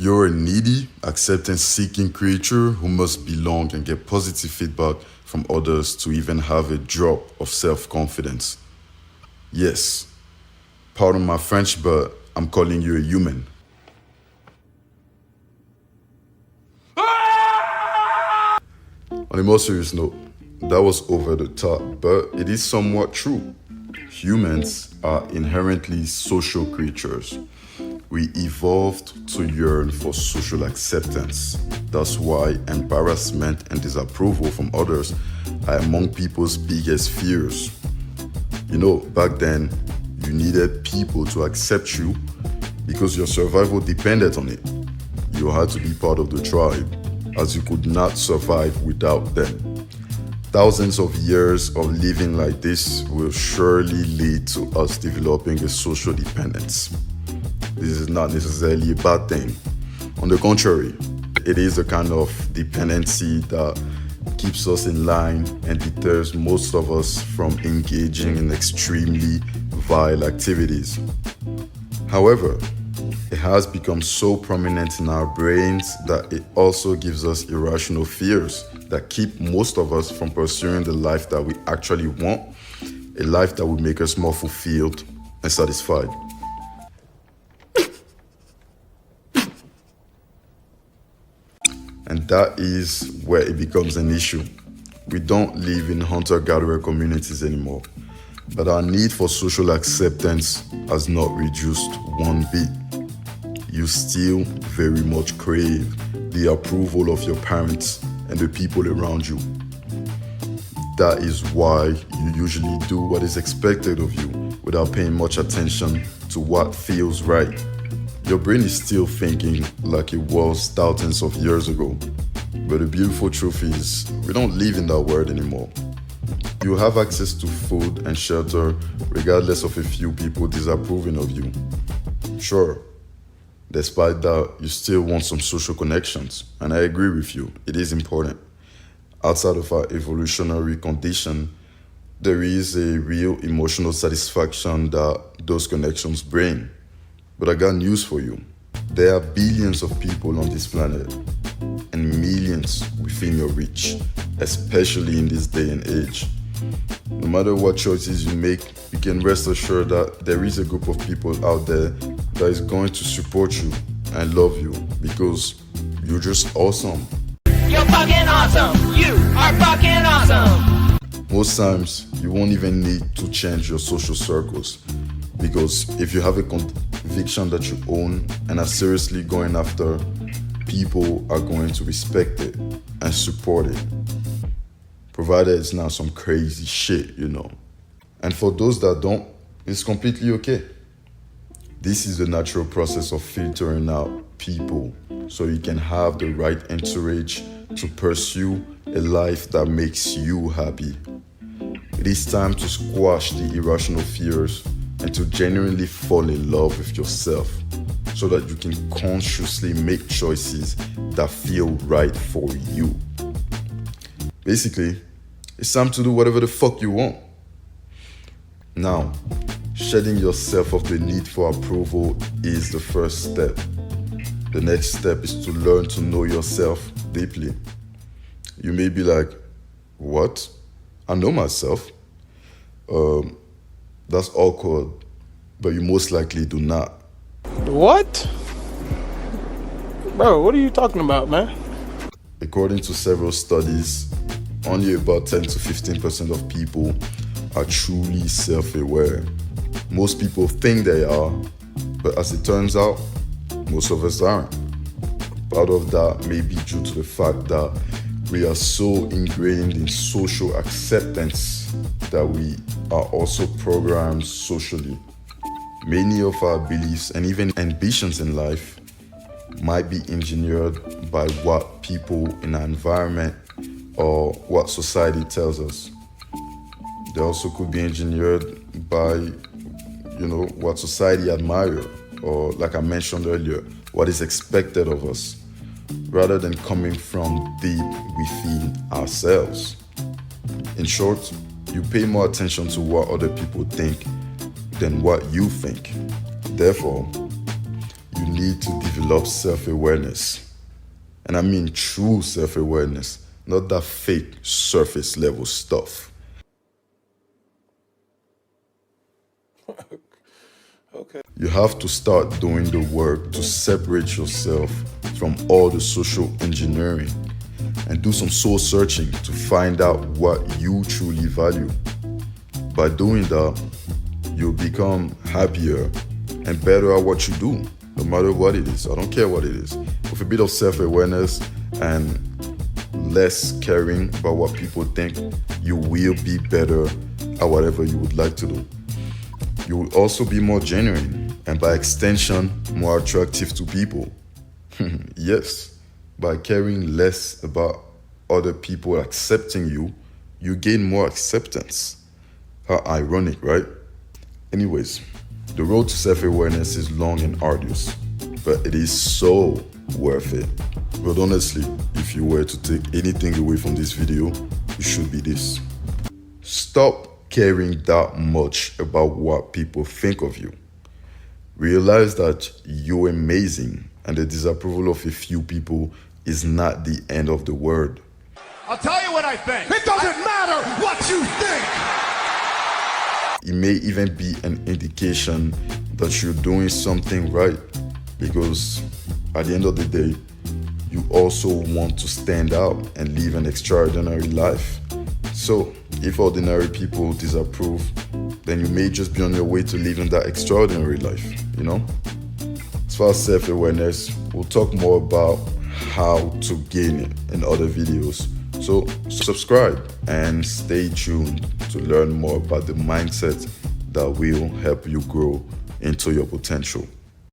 You're a needy, acceptance seeking creature who must belong and get positive feedback from others to even have a drop of self confidence. Yes, pardon my French, but I'm calling you a human. On a more serious note, that was over the top, but it is somewhat true. Humans are inherently social creatures. We evolved to yearn for social acceptance. That's why embarrassment and disapproval from others are among people's biggest fears. You know, back then, you needed people to accept you because your survival depended on it. You had to be part of the tribe, as you could not survive without them. Thousands of years of living like this will surely lead to us developing a social dependence. This is not necessarily a bad thing. On the contrary, it is a kind of dependency that keeps us in line and deters most of us from engaging in extremely vile activities. However, it has become so prominent in our brains that it also gives us irrational fears that keep most of us from pursuing the life that we actually want, a life that will make us more fulfilled and satisfied. And that is where it becomes an issue. We don't live in hunter-gatherer communities anymore, but our need for social acceptance has not reduced one bit. You still very much crave the approval of your parents and the people around you. That is why you usually do what is expected of you without paying much attention to what feels right. Your brain is still thinking like it was thousands of years ago. But the beautiful truth is, we don't live in that world anymore. You have access to food and shelter regardless of a few people disapproving of you. Sure, despite that, you still want some social connections, and I agree with you, it is important. Outside of our evolutionary condition, there is a real emotional satisfaction that those connections bring. But I got news for you. There are billions of people on this planet and millions within your reach, especially in this day and age. No matter what choices you make, you can rest assured that there is a group of people out there that is going to support you and love you because you're just awesome. You're fucking awesome. You are fucking awesome. Most times, you won't even need to change your social circles because if you have a conviction that you own and are seriously going after, people are going to respect it and support it. Provided it's not some crazy shit, you know. And for those that don't, it's completely okay. This is the natural process of filtering out people so you can have the right entourage to pursue a life that makes you happy. It is time to squash the irrational fears and to genuinely fall in love with yourself so that you can consciously make choices that feel right for you. Basically, it's time to do whatever the fuck you want. Now, shedding yourself of the need for approval is the first step. The next step is to learn to know yourself deeply. You may be like, what? I know myself. That's awkward, but you most likely do not. What? Bro, what are you talking about, man? According to several studies, only about 10 to 15% of people are truly self-aware. Most people think they are, but as it turns out, most of us aren't. Part of that may be due to the fact that we are so ingrained in social acceptance that we are also programmed socially. Many of our beliefs and even ambitions in life might be engineered by what people in our environment or what society tells us. They also could be engineered by, what society admires, or like I mentioned earlier, what is expected of us, rather than coming from deep within ourselves. In short, you pay more attention to what other people think than what you think. Therefore, you you need to develop self-awareness. And I mean true self-awareness, not that fake surface level stuff. Okay. You have to start doing the work to separate yourself from all the social engineering and do some soul searching to find out what you truly value. By doing that, you'll become happier and better at what you do, no matter what it is. I don't care what it is. With a bit of self-awareness and less caring about what people think, you will be better at whatever you would like to do. You will also be more genuine and by extension, more attractive to people. Yes, by caring less about other people accepting you, you gain more acceptance. How ironic, right? Anyways, the road to self-awareness is long and arduous, but it is so worth it. But honestly, if you were to take anything away from this video, it should be this. Stop caring that much about what people think of you. Realize that you're amazing and the disapproval of a few people is not the end of the world. I'll tell you what I think. It doesn't matter what you think. It may even be an indication that you're doing something right, because at the end of the day, you also want to stand out and live an extraordinary life. So if ordinary people disapprove, then you may just be on your way to living that extraordinary life, you know? As far as self-awareness, we'll talk more about how to gain it in other videos. So subscribe and stay tuned to learn more about the mindset that will help you grow into your potential.